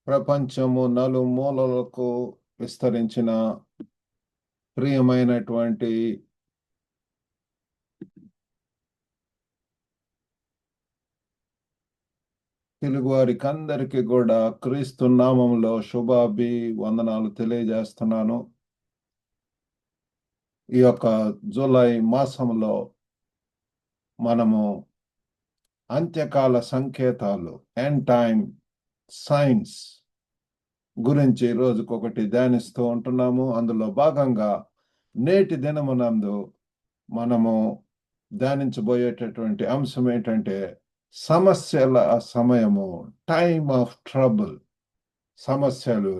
ప్రపంచము నలుమూలలకు విస్తరించిన ప్రియమైనటువంటి తెలుగు వారికి అందరికీ కూడా క్రీస్తు నామంలో వందనాలు తెలియజేస్తున్నాను. ఈ యొక్క జూలై మాసంలో మనము అంత్యకాల సంకేతాలు ఎండ్ టైమ్ సైన్స్ గురించి రోజుకొకటి ధ్యానిస్తూ ఉంటున్నాము. అందులో భాగంగా నేటి దినమునందు మనము ధ్యానించబోయేటటువంటి అంశం ఏంటంటే సమస్యల సమయము, టైమ్ ఆఫ్ ట్రబుల్. సమస్యలు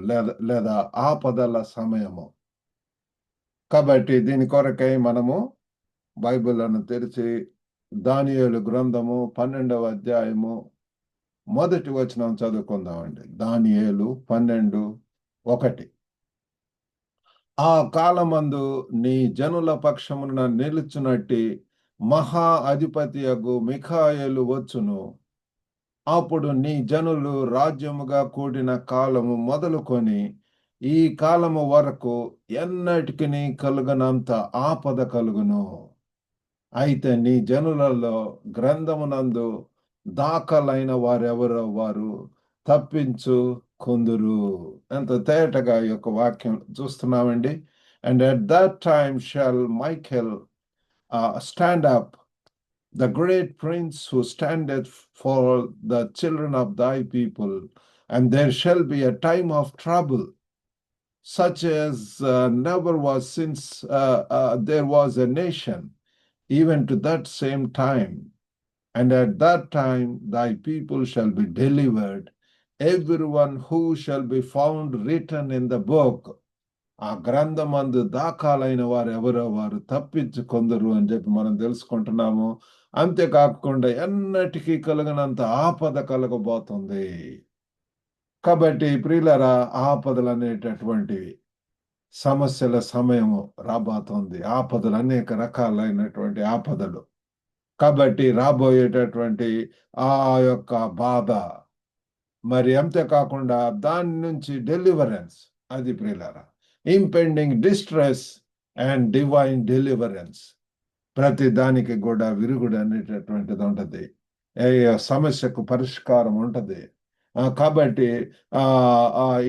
లేదా ఆపదల సమయము. కాబట్టి దీని కొరకై మనము బైబిల్ను తెరిచి దానియేలు గ్రంథము 12వ అధ్యాయము మొదటి వచనం చదువుకుందామండి. దానియేలు 12:1. ఆ కాలమందు నీ జనుల పక్షమున నిలుచునట్టి మహా అధిపతియగు మిఖాయేలు వచ్చును. అప్పుడు నీ జనులు రాజ్యముగా కూడిన కాలము మొదలుకొని ఈ కాలము వరకు ఎన్నటికి కలుగనంత ఆపద కలుగును. అయితే నీ జనులలో గ్రంథమునందు దాఖలైన వారెవరో వారు తప్పించు కొందురు. ఎంత తేటగా ఈ యొక్క వాక్యం చూస్తున్నామండి. And at that time shall Michael stand up, the great prince who standeth for the children of thy people, and there shall be a time of trouble, such as never was since there was a nation, even to that same time. And at that time thy people shall be delivered, everyone who shall be found written in the book. ఆ గ్రంథమందు దాఖలైన వారు ఎవరో వారు తప్పించుకొందరు అని చెప్పి మనం తెలుసుకుంటున్నాము. అంతేకాకుండా ఎన్నటికీ కలగనంత ఆపద కలగబోతుంది. కాబట్టి ప్రియులారా, ఆపదలు అనేటటువంటివి, సమస్యల సమయము రాబోతుంది. ఆపదలు అనేక రకాలైనటువంటి ఆపదలు. కాబట్టి రాబోయేటటువంటి ఆ యొక్క బాధ, మరి అంతేకాకుండా దాని నుంచి డెలివరెన్స్, అది ప్రియులారా, impending distress and divine deliverance. ప్రతి దానికి కూడా విరుగుడు అనేటటువంటిది ఉంటుంది. ఏ సమస్యకు పరిష్కారం ఉంటుంది. కాబట్టి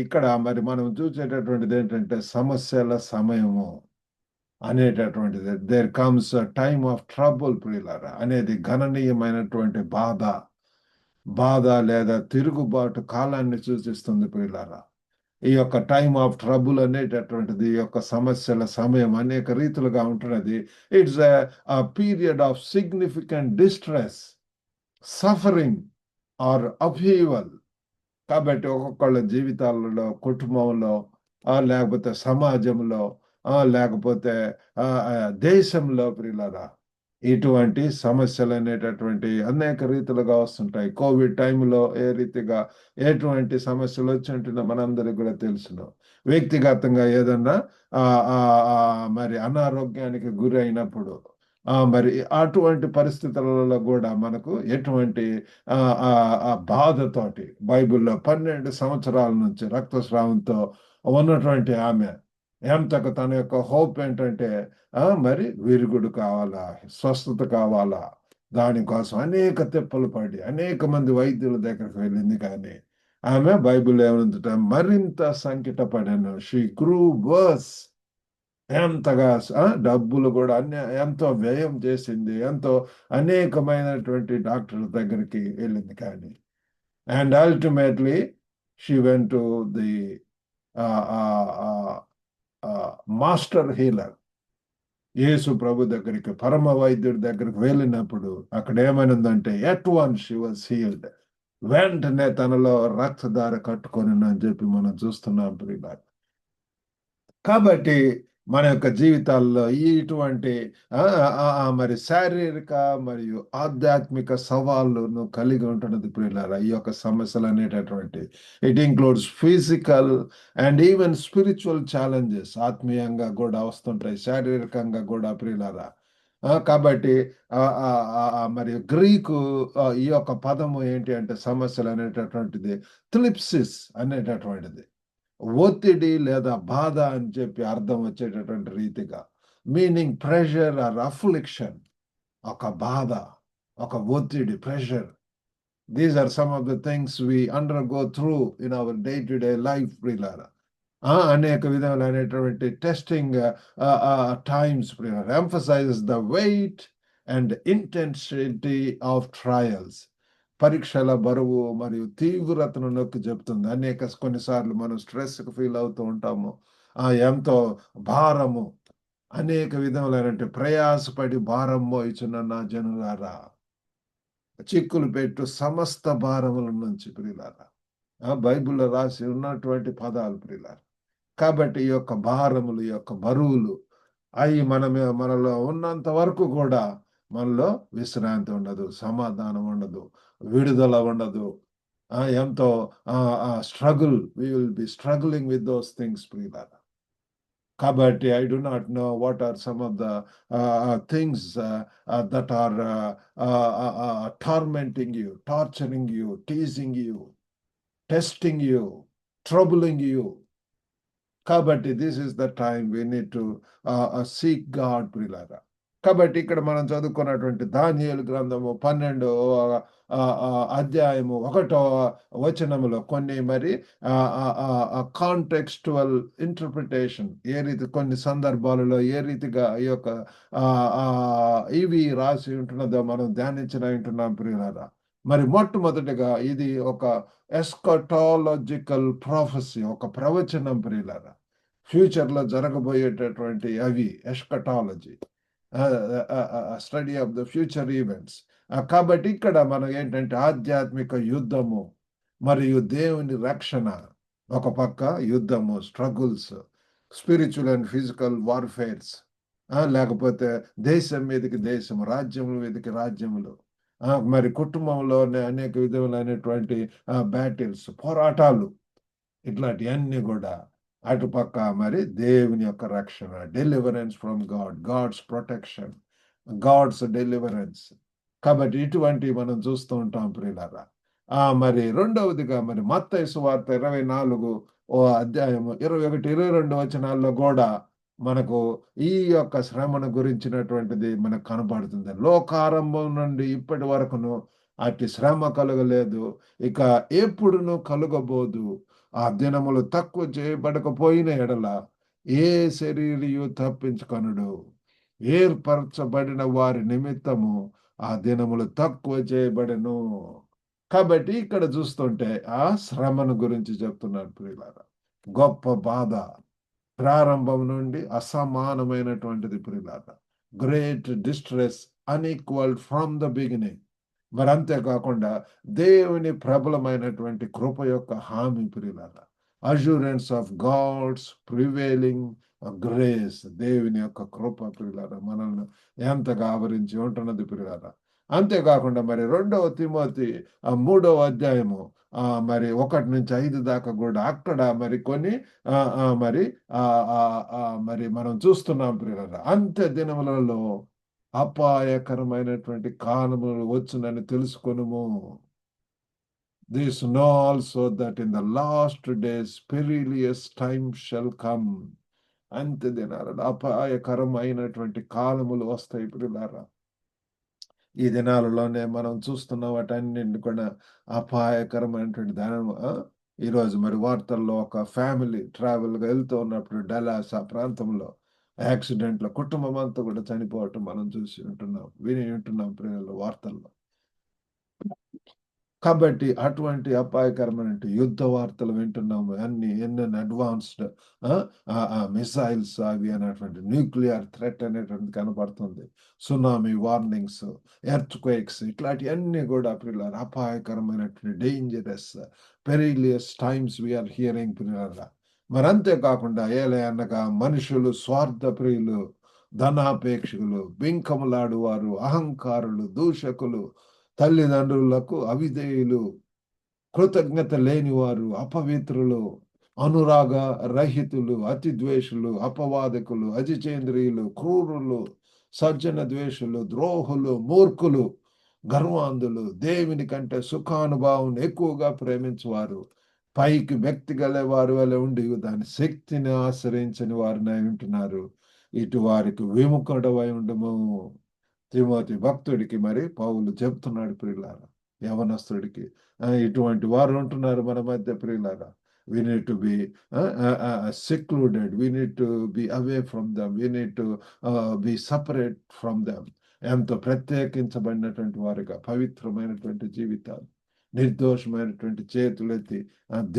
ఇక్కడ మరి మనం చూసేటటువంటిది ఏంటంటే సమస్యల సమయము అనేటటువంటిది. There comes time of trouble ప్రియులారా, అనేది గణనీయమైనటువంటి బాధ లేదా తిరుగుబాటు కాలాన్ని సూచిస్తుంది ప్రియులారా. ఈ యొక్క టైమ్ ఆఫ్ ట్రబుల్ అనేటటువంటిది, ఈ యొక్క సమస్యల సమయం అనేక రీతులుగా ఉంటున్నది. It's a period of significant distress, suffering or upheaval. కాబట్టి ఒక్కొక్కళ్ళ జీవితాలలో, కుటుంబంలో, లేకపోతే సమాజంలో, లేకపోతే దేశంలో ప్రియులారా, ఇటువంటి సమస్యలు అనేటటువంటి అనేక రీతులుగా వస్తుంటాయి. కోవిడ్ టైంలో ఏ రీతిగా ఎటువంటి సమస్యలు వచ్చింటుందో మనందరికి కూడా తెలుసును. వ్యక్తిగతంగా ఏదన్నా మరి అనారోగ్యానికి గురి అయినప్పుడు, మరి అటువంటి పరిస్థితులలో కూడా మనకు ఎటువంటి బాధతోటి, బైబిల్లో 12 సంవత్సరాల నుంచి రక్తస్రావంతో ఉన్నటువంటి ఆమె ఎంతకు తన యొక్క హోప్ ఏంటంటే మరి విరుగుడు కావాలా, స్వస్థత కావాలా, దానికోసం అనేక తిప్పలు పడి అనేక మంది వైద్యుల దగ్గరకు వెళ్ళింది. కానీ ఆమె బైబిల్ ఏమంటే మరింత సంకట పడాను. She గ్రూ verse. ఎంతగా డబ్బులు కూడా ఎంతో వ్యయం చేసింది, ఎంతో అనేకమైనటువంటి డాక్టర్ల దగ్గరికి వెళ్ళింది. కానీ and ultimately she went to the master healer, Yesu ప్రభు దగ్గరికి, పరమ వైద్యుడి దగ్గరికి వెళ్ళినప్పుడు అక్కడ ఏమైందంటే at once she was healed. వెంటనే తనలో రక్తధార కట్టుకొని అని చెప్పి మనం చూస్తున్నాం ప్రియులారా. కాబట్టి మన యొక్క జీవితాల్లో ఇటువంటి మరి శారీరక మరియు ఆధ్యాత్మిక సవాళ్ళను కలిగి ఉంటున్నది ప్రియులారా. ఈ యొక్క సమస్యలు అనేటటువంటి, it includes physical and even spiritual challenges. ఆత్మీయంగా కూడా వస్తుంటాయి, శారీరకంగా కూడా ప్రియులారా. కాబట్టి మరి గ్రీకు ఈ యొక్క పదము ఏంటి అంటే సమస్యలు అనేటటువంటిది థ్లిప్సిస్ అనేటటువంటిది ఒత్తిడి లేదా బాధ అని చెప్పి అర్థం వచ్చేటటువంటి రీతిగా మీనింగ్ ప్రెషర్ ఆర్ అఫ్లిక్షన్ ఒక బాధ ఒక ఒత్తిడి pressure. These are some of the things we undergo through in our day to day life ప్రియులారా. అనేక విధములైనటువంటి testing times emphasises the weight and intensity of trials. పరీక్షల బరువు మరియు తీవ్రతను నొక్కి చెప్తుంది. కొన్నిసార్లు మనం స్ట్రెస్కి ఫీల్ అవుతూ ఉంటాము. ఎంతో భారము, అనేక విధములైనటువంటి ప్రయాసపడి భారం మోయిచున్న నా జనులారా, చిక్కులు పెట్టు సమస్త భారముల నుంచి ప్రియులారా. బైబిల్లో రాసి ఉన్నటువంటి పదాలు ప్రియులారా. కాబట్టి ఈ యొక్క భారములు, ఈ యొక్క బరువులు అవి మనలో ఉన్నంత వరకు కూడా మనలో విశ్రాంతి ఉండదు, సమాధానం ఉండదు, విడుదల ఉండదు. ఎంతో struggle, we will be struggling with those things ప్రియులారా. కాబట్టి I do not know what are some of the things that are tormenting you, torturing you, teasing you, testing you, troubling you. కాబట్టి this is the time we need to seek God ప్రియులారా. కాబట్టి ఇక్కడ మనం చదువుకున్నటువంటి దానియేలు గ్రంథము 12వ అధ్యాయము 1వ వచనములో కొన్ని మరి కాంటెక్స్టువల్ ఇంటర్ప్రిటేషన్ ఏ రీతి కొన్ని సందర్భాలలో ఏ రీతిగా ఈ యొక్క ఇవి రాసి ఉంటున్నదో మనం ధ్యానించిన ఉంటున్నాం ప్రియులారా. మరి మొట్టమొదటిగా ఇది ఒక ఎస్కటాలజికల్ ప్రాఫెసీ, ఒక ప్రవచనం ప్రియులారా. ఫ్యూచర్లో జరగబోయేటటువంటి అవి eschatology, study of the future events. కాబట్టి ఇక్కడ మనం ఏంటంటే ఆధ్యాత్మిక యుద్ధము మరియు దేవుని రక్షణ, ఒక పక్క యుద్ధము, struggles, spiritual and physical warfares, లేకపోతే దేశం మీదకి దేశం, రాజ్యముల మీదకి రాజ్యములు, మరి కుటుంబంలోనే అనేక విధములైనటువంటి బ్యాటిల్స్, పోరాటాలు, ఇట్లాంటివన్నీ కూడా అటుపక్క మరి దేవుని యొక్క రక్షణ, deliverance from God, God's protection, God's deliverance. కాబట్టి ఇటువంటి మనం చూస్తూ ఉంటాం ప్రియులారా. మరి రెండవదిగా మరి మత్తయి సువార్త 24 అధ్యాయము 21, 22 వచనాల్లో కూడా మనకు ఈ యొక్క శ్రమను గురించినటువంటిది మనకు కనబడుతుంది. లోకారంభం నుండి ఇప్పటి వరకును అట్టి శ్రమ కలగలేదు, ఇక ఎప్పుడును కలుగబోదు. ఆ దినములు తక్కువ చేయబడకపోయిన ఎడల ఏ శరీరియు తప్పించుకొనుడు. ఏర్పరచబడిన వారి నిమిత్తము ఆ దినములు తక్కువ చేయబడను. కాబట్టి ఇక్కడ చూస్తుంటే ఆ శ్రమను గురించి చెప్తున్నారు ప్రియులారా. గొప్ప బాధ, ప్రారంభం నుండి అసమానమైనటువంటిది ప్రియులారా. Great distress, unequalled from the beginning. మరి అంతేకాకుండా దేవుని ప్రబలమైనటువంటి కృప యొక్క హామీ ప్రియులారా. Assurance of God's prevailing grace. దేవుని యొక్క కృప ప్రియులారా మనల్ని ఎంతగా ఆవరించి ఉంటున్నది ప్రియులారా. అంతేకాకుండా మరి 2వ తిమోతి 3వ అధ్యాయము మరి 1 నుంచి 5 దాకా కూడా అక్కడ మరి కొన్ని మరి మరి మనం చూస్తున్నాం ప్రియులారా. అంత్య దినములలో అపాయకరమైనటువంటి కాలములు వచ్చునని తెలుసుకొనుము. This know also that in the last days perilous time shall come. అంత్య దినాలలో అపాయకరమైనటువంటి కాలములు వస్తాయి ప్రియులారా. ఈ దినాలలోనే మనం చూస్తున్న వాటన్నింటిని కూడా అపాయకరమైనటువంటి దాని. ఈరోజు మరి వార్తల్లో ఒక ఫ్యామిలీ ట్రావెల్గా వెళ్తూ ఉన్నప్పుడు డలాస్ ఆ ప్రాంతంలో యాక్సిడెంట్లో కుటుంబం అంతా కూడా చనిపోవటం మనం చూసి ఉంటున్నాం, విని ఉంటున్నాం ప్రియుల వార్తల్లో. కాబట్టి అటువంటి అపాయకరమైన యుద్ధ వార్తలు వింటున్నాము. ఎన్నెన్ని అడ్వాన్స్డ్ మిసైల్స్ అవి అనేటువంటి న్యూక్లియర్ థ్రెట్ అనేటువంటి కనపడుతుంది. సునామీ వార్నింగ్స్, ఎర్త్ క్వేక్స్, ఇట్లాంటివన్నీ కూడా ప్రియులారా అపాయకరమైనటువంటి dangerous perilous times we are hearing ప్రియులారా. మరి అంతేకాకుండా అనగా మనుషులు స్వార్థ ప్రియులు, ధనాపేక్షకులు, బింకములాడువారు, అహంకారులు, దూషకులు, తల్లిదండ్రులకు అవిధేయులు, కృతజ్ఞత లేనివారు, అపవిత్రులు, అనురాగ రహితులు, అతిద్వేషులు, అపవాదకులు, అజిచేంద్రియులు, క్రూరులు, సజ్జన ద్వేషులు, ద్రోహులు, మూర్ఖులు, గర్వాంధులు, దేవుని కంటే సుఖానుభవం ఎక్కువగా ప్రేమించువారు, పైకి వ్యక్తి గల వారి వల్ల ఉండి దాని శక్తిని ఆశ్రయించని వారినై ఉంటున్నారు. ఇటు వారికి విముఖుడవై ఉండము. తిమోతి భక్తుడికి మరి పౌలు చెప్తున్నాడు ప్రియులారా, యవనస్తుడికి. ఇటువంటి వారు ఉంటున్నారు మన మధ్య ప్రియులారా. We need to be secluded. We need to be away from them. We need to be separate from them. ఎంతో ప్రత్యేకించబడినటువంటి వారుగా పవిత్రమైనటువంటి జీవితాలు, నిర్దోషమైనటువంటి చేతులెత్తి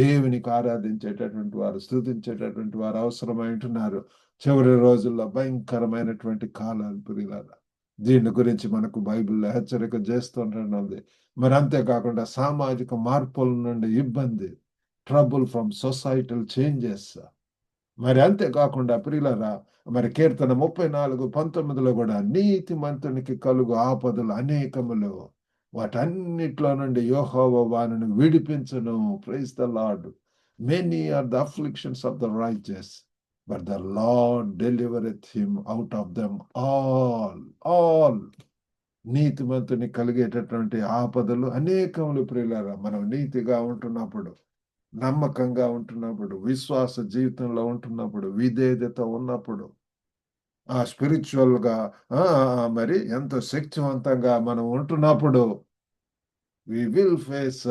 దేవునికి ఆరాధించేటటువంటి వారు, స్తుతించేటటువంటి వారు అవసరమై ఉంటున్నారు. చివరి రోజుల్లో భయంకరమైనటువంటి కాలాలు ప్రియులారా. దీని గురించి మనకు బైబిల్లో హెచ్చరిక చేస్తుంటుంది. మరి అంతేకాకుండా సామాజిక మార్పుల నుండి ఇబ్బంది, ట్రబుల్ ఫ్రమ్ సొసైటల్ చేంజెస్. మరి అంతేకాకుండా ప్రియులారా, మరి కీర్తన 34:19 కూడా నీతిమంతునికి కలుగు ఆపదలు అనేకములు, వాటన్నిట్లో నుండి యెహోవా వారిని విడిపించును. Praise the Lord. Many are the afflictions of the righteous, but the Lord delivereth him out of them all. నీతిమంతుని కలిగేటటువంటి ఆపదలు అనేకములు ప్రియులారా. మనం నీతిగా ఉంటున్నప్పుడు, నమ్మకంగా ఉంటున్నప్పుడు, విశ్వాస జీవితంలో ఉంటున్నప్పుడు, విధేయత ఉన్నప్పుడు, స్పిరిచువల్ గా మరి ఎంతో శక్తివంతంగా మనం ఉంటున్నప్పుడు, వి విల్ ఫేస్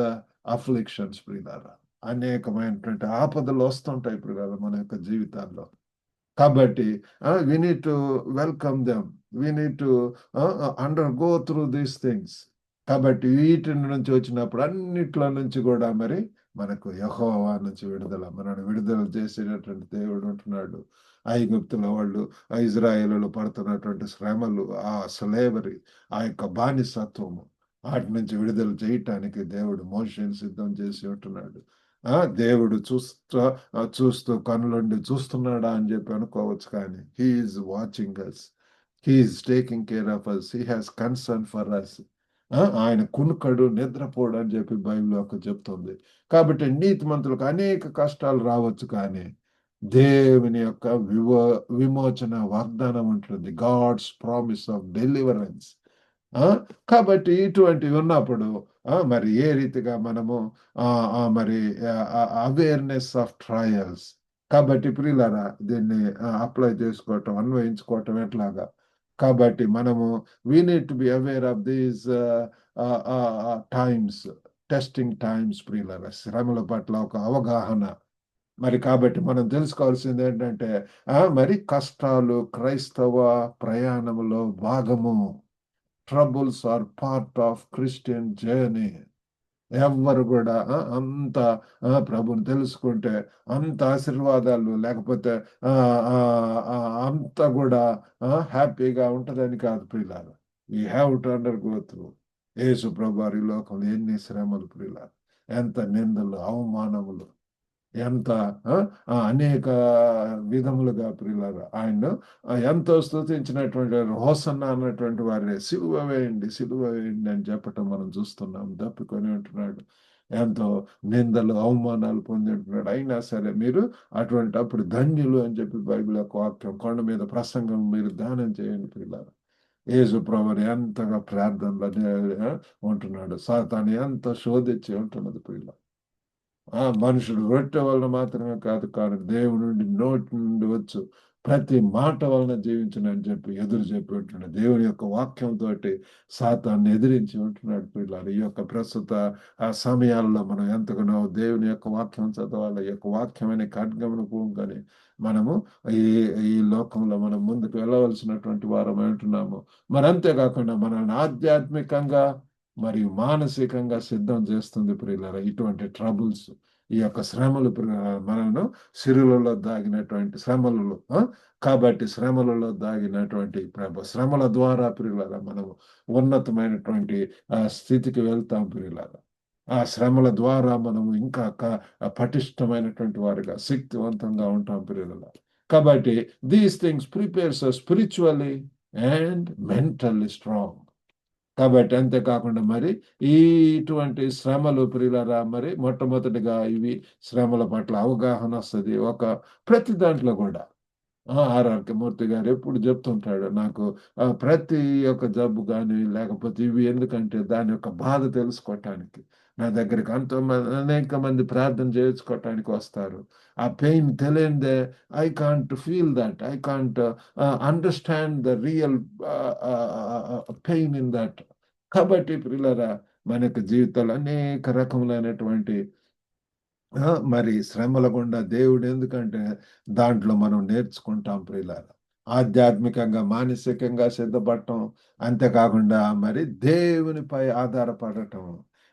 అఫ్లిక్షన్స్ ప్రియులారా. అనేకమైనటువంటి ఆపదలు వస్తుంటాయి ప్రియులారా మన యొక్క జీవితాల్లో. కాబట్టి we need to welcome them. We need to undergo through these things. కాబట్టి వీటి నుంచి వచ్చినప్పుడు అన్నిట్లో నుంచి కూడా మరి మనకు యెహోవా నుంచి మనల్ని విడుదల చేసేటటువంటి దేవుడు ఉంటున్నాడు. ఐగుప్తుల వాళ్ళు, ఇజ్రాయేలులు పడుతున్నటువంటి శ్రమలు, ఆ స్లేవరీ, ఆ యొక్క బానిసత్వము, వాటి నుంచి విడుదల చేయటానికి దేవుడు మోషేని సిద్ధం చేసి ఉంటున్నాడు. దేవుడు చూస్తూ కనులుండి చూస్తున్నాడా అని చెప్పి అనుకోవచ్చు, కానీ he's watching us, he's taking care of us, he has concern for us. ఆయన కునుకడు, నిద్రపోడు అని చెప్పి బైబిల్ ఒక చెప్తుంది. కాబట్టి నీతిమంతులకు అనేక కష్టాలు రావచ్చు, కానీ దేవుని యొక్క విమోచన వాగ్దానం ఉంటుంది. God's promise of deliverance. కాబట్టి ఇటువంటివి ఉన్నప్పుడు మరి ఏ రీతిగా మనము మరి అవేర్నెస్ ఆఫ్ ట్రయల్స్. కాబట్టి ప్రియులారా, దీన్ని అప్లై చేసుకోవటం, అన్వయించుకోవటం ఎట్లాగా? కాబట్టి మనము we need to be aware of these times, testing times ప్రియులారా. శ్రమల పట్ల ఒక అవగాహన. మరి కాబట్టి మనం తెలుసుకోవాల్సింది ఏంటంటే, మరి కష్టాలు క్రైస్తవ ప్రయాణంలో భాగము. Troubles are part of Christian journey. ఎవ్వరు కూడా అంత ప్రభుని తెలుసుకుంటే అంత ఆశీర్వాదాలు, లేకపోతే అంత కూడా హ్యాపీగా ఉంటుందని కాదు ప్రియులారా. We have to undergo through. Yesu ప్రభు వారి లోకంలో ఎన్ని శ్రమలు ప్రియులారా, ఎంత నిందలు, అవమానములు, ఎంత అనేక విధములుగా ప్రియులారా. ఆయన ఎంతో స్తుతించినటువంటి హోసన్నా అన్నటువంటి వారిని సిలువ వేయండి, సిలువ వేయండి అని చెప్పటం మనం చూస్తున్నాం. తప్పికొని ఉంటున్నాడు, ఎంతో నిందలు, అవమానాలు పొంది ఉంటున్నాడు. అయినా సరే మీరు అటువంటి అప్పుడు ధన్యులు అని చెప్పి బైబిల్ యొక్క వాక్యం, కొండ మీద ప్రసంగం మీరు దానం చేయండి ప్రియులారా. యేసు ప్రభువుని ఎంతగా ప్రార్థనలు ఉంటున్నాడు. సాతాను ఎంత శోధించి ఉంటున్నది ప్రియులారా. మనుషుడు రొట్టె వలన మాత్రమే కాదు, కానీ దేవుని నుండి నోటి నుండి వచ్చు ప్రతి మాట వలన జీవించనని చెప్పి ఎదురు చెప్పి ఉంటున్నాడు. దేవుని యొక్క వాక్యంతో సాతాన్ని ఎదిరించి ఉంటున్నాడు పిల్లలు. ఈ యొక్క ప్రస్తుత సమయాల్లో మనం ఎంతగానో దేవుని యొక్క వాక్యం చదవాలి. ఈ యొక్క వాక్యమైన ఖడ్గమును పూనుకొని మనము ఈ ఈ లోకంలో మనం ముందుకు వెళ్ళవలసినటువంటి వారం అంటున్నాము. మరి అంతేకాకుండా మనల్ని ఆధ్యాత్మికంగా మరియు మానసికంగా సిద్ధం చేస్తుంది ప్రియులారా. ఇటువంటి ట్రబుల్స్, ఈ యొక్క శ్రమలు మనను సిరులలో దాగినటువంటి శ్రమలలో, కాబట్టి శ్రమలలో దాగినటువంటి శ్రమల ద్వారా ప్రియులారా మనము ఉన్నతమైనటువంటి స్థితికి వెళ్తాం ప్రియులారా. ఆ శ్రమల ద్వారా మనము ఇంకా పటిష్టమైనటువంటి వారిగా, శక్తివంతంగా ఉంటాం ప్రియులారా. కాబట్టి these things prepares us spiritually and mentally strong. కాబట్టి అంతేకాకుండా మరి ఇటువంటి శ్రమలు ప్రియులారా, మరి మొట్టమొదటిగా ఇవి శ్రమల పట్ల అవగాహన వస్తుంది. ప్రతి దాంట్లో కూడా ఆర్ఆర్‌కే మూర్తి గారు ఎప్పుడు చెప్తుంటాడు నాకు, ప్రతి ఒక్క జబ్బు గాని, లేకపోతే ఇవి ఎందుకంటే దాని యొక్క బాధ తెలుసుకోవటానికి నా దగ్గరికి అనేక మంది ప్రార్థన చేయించుకోవటానికి వస్తారు. ఆ పెయిన్ తెలియనిదే I can't feel that. I can't understand the real pain in that. కాబట్టి ప్రియులారా, మన యొక్క జీవితాల్లో అనేక రకములైనటువంటి మరి శ్రమల గుండా దేవుడు ఎందుకంటే దాంట్లో మనం నేర్చుకుంటాం ప్రియులారా. ఆధ్యాత్మికంగా, మానసికంగా సిద్ధపడటం, అంతేకాకుండా మరి దేవునిపై ఆధారపడటం.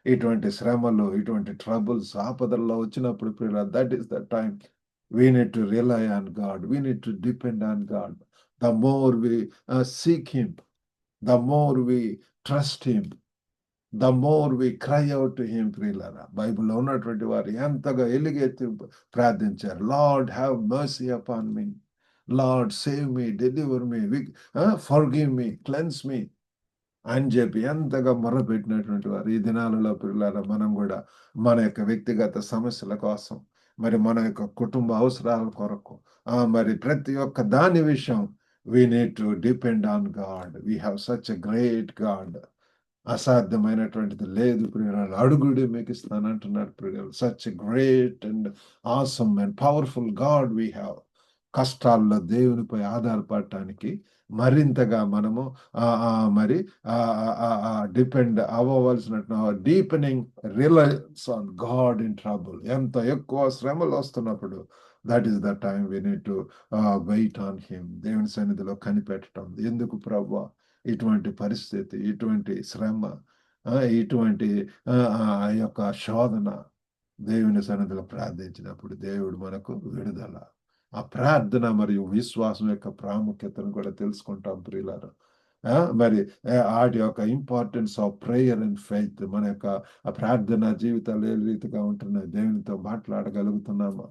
ఇటువంటి శ్రమలు, ఇటువంటి ట్రబుల్స్, ఆపదల్లో వచ్చినప్పుడు ప్రియులారా, that is the time we need to rely on God. We need to depend on God. The more we seek him, the more we trust him, the more we cry out to him ప్రియులారా. బైబిల్‌లో ఉన్నటువంటి వారు ఎంతగా ఎలుగెత్తి ప్రార్థించారు. Lord have mercy upon me. Lord save me, deliver me, forgive me, cleanse me అని చెప్పి ఎంతగా మొర్రపెట్టినటువంటి వారు. ఈ దినాలలో ప్రియులారా, మనం కూడా మన యొక్క వ్యక్తిగత సమస్యల కోసం, మరి మన యొక్క కుటుంబ అవసరాల కొరకు, మరి ప్రతి ఒక్క దాని విషయం we need to depend on God. We have such a great God. అసాధ్యమైనటువంటిది లేదు ప్రియులారా. అడుగుడి మీకు ఇస్తానంటున్నాడు ప్రియులారా. Such great and awesome and powerful God we have. కష్టాల్లో దేవునిపై ఆధారపడటానికి మరింతగా మనము మరి డిపెండ్ అవ్వవలసిన deepening reliance on God in trouble. ఎంత ఎక్కువ శ్రమలు వస్తున్నప్పుడు that is the time we need to wait on him. దేవుని సన్నిధిలో కనిపెట్టడం. ఎందుకు ప్రభువా ఇటువంటి పరిస్థితి, ఇటువంటి శ్రమ, ఇటువంటి యొక్క శోధన? దేవుని సన్నిధిలో ప్రార్థించినప్పుడు దేవుడు మనకు విడుదల. ఆ ప్రార్థన మరియు విశ్వాసం యొక్క ప్రాముఖ్యతను కూడా తెలుసుకుంటాం ప్రియులారా. మరి ఆటి యొక్క importance of prayer and faith. మన యొక్క ఆ ప్రార్థన జీవితాలు ఏ రీతిగా ఉంటున్నాయి? దేవునితో మాట్లాడగలుగుతున్నామా?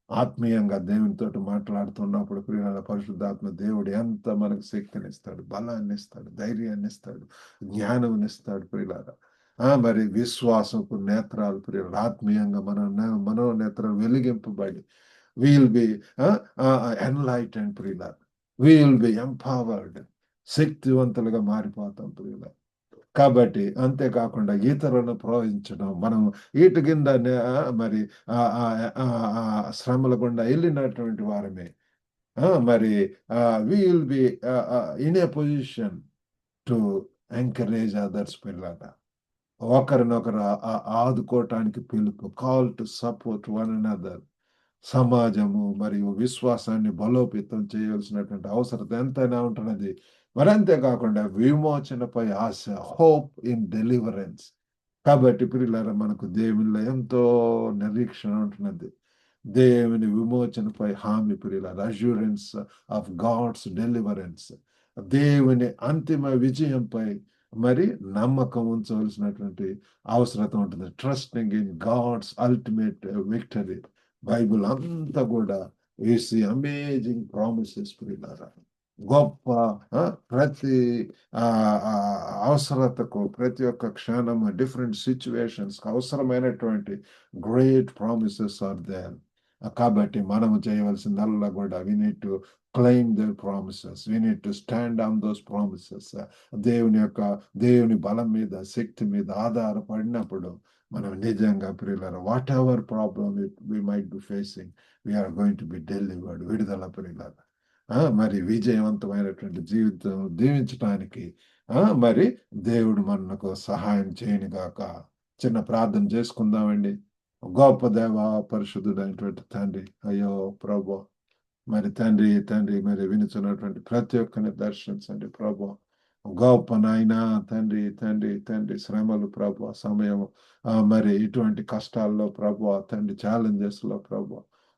ఆత్మీయంగా దేవునితోటి మాట్లాడుతున్నప్పుడు ప్రియులారా, పరిశుద్ధాత్మ దేవుడు ఎంత మనకు శక్తినిస్తాడు, బలాన్నిస్తాడు, ధైర్యాన్నిస్తాడు, జ్ఞానమునిస్తాడు ప్రియులారా. మరి విశ్వాసపు నేత్రాలు ప్రియులారా, ఆత్మీయంగా మనోనేత్రాలు వెలిగింపబడి విల్ బి ఎన్లైటెండ్ ప్రియులారా. Will be empowered. శక్తివంతులుగా మారిపోతాం ప్రియులారా. కాబట్టి అంతేకాకుండా ఇతరులను ప్రోత్సహించడం. మనం ఈట కింద మరి శ్రమల గుండా వెళ్ళినటువంటి వారమే. మరి we will be in a position to encourage others పిల్లట. ఒకరినొకరు ఆదుకోవటానికి పిలుపు. Call to support one another. సమాజము మరియు విశ్వాసాన్ని బలోపేతం చేయాల్సినటువంటి అవసరత ఎంతైనా ఉంటున్నది. మరి అంతేకాకుండా విమోచనపై ఆశ, హోప్ ఇన్ డెలివరెన్స్. కాబట్టి ప్రియులారా, మనకు దేవునిలో ఎంతో నిరీక్షణ ఉంటున్నది. దేవుని విమోచనపై హామీ ప్రియులారా, అష్యూరెన్స్ ఆఫ్ గాడ్స్ డెలివరెన్స్. దేవుని అంతిమ విజయంపై మరి నమ్మకం ఉంచవలసినటువంటి అవసరత ఉంటుంది. Trusting in God's ultimate victory. Bible అంతా కూడా ఈస్ ది అమేజింగ్ ప్రామిసెస్ ప్రియులారా. గొప్ప ప్రతి అవసరతకు, ప్రతి ఒక్క క్షణము, డిఫరెంట్ సిచ్యువేషన్స్ అవసరమైనటువంటి గ్రేట్ ప్రామిసెస్ ఆర్ దేర్. కాబట్టి మనము చేయవలసిందల్లా కూడా we need to claim their promises. We need to stand on those promises. దేవుని బలం మీద, శక్తి మీద ఆధారపడినప్పుడు మనం నిజంగా ప్రియులారా, whatever problem we might be facing, we're going to be delivered. విడుదల ప్రియులారా. మరి విజయవంతమైనటువంటి జీవితం దీవించడానికి మరి దేవుడు మనకు సహాయం చేయను గాక. చిన్న ప్రార్థన చేసుకుందామండి. గొప్ప దేవ, పరిశుద్ధుడైనటువంటి తండ్రి, అయ్యో ప్రభు, మరి తండ్రి మరి వినుచున్నటువంటి ప్రతి ఒక్కరిని దర్శించండి ప్రభు. గొప్ప నాయన తండ్రి శ్రమలు ప్రభు, సమయం, మరి ఇటువంటి కష్టాల్లో ప్రభు, తండ్రి ఛాలెంజెస్ లో ప్రభు,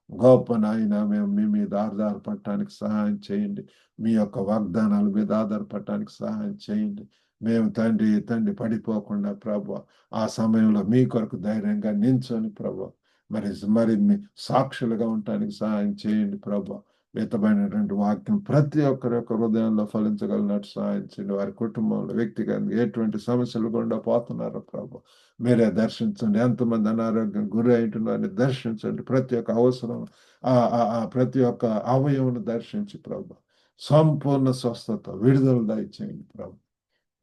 గొప్ప నాయన మేము మీ మీద ఆధారపడటానికి సహాయం చేయండి. మీ యొక్క వాగ్దానాల మీద ఆధారపడటానికి సహాయం చేయండి. మేము తండ్రి పడిపోకుండా ప్రభు, ఆ సమయంలో మీ కొరకు ధైర్యంగా నించొని ప్రభు, మరి మరి మీ సాక్షులుగా ఉండటానికి సహాయం చేయండి ప్రభు. హితమైనటువంటి వాక్యం ప్రతి ఒక్కరి యొక్క హృదయంలో ఫలించగలిగినట్టు సాధించండి. వారి కుటుంబంలో వ్యక్తిగతంగా ఎటువంటి సమస్యలు గుండా పోతున్నారో ప్రభు మీరే దర్శించండి. ఎంతమంది అనారోగ్యం గురి అయిన దర్శించండి. ప్రతి ఒక్క అవసరం ప్రతి ఒక్క అవయవును దర్శించి ప్రభు సంపూర్ణ స్వస్థత విడుదల దయచేయండి ప్రభు.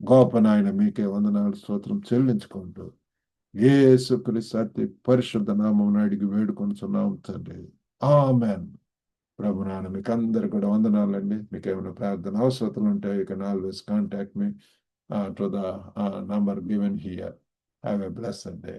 గొప్ప నాయన మీకే వందనాలు స్తోత్రం చెల్లించుకుంటూ యేసుక్రీస్తు అతి పరిశుద్ధ నామమున అడిగి వేడుకొనుచున్నాం తండ్రి. ఆమేన్. ప్రభు నాన్న మీకు అందరు కూడా వందనాలండి. మీకు ఏమైనా ప్రార్థన అవసరతలు ఉంటే you can always contact me to the number given here. Have a blessed day.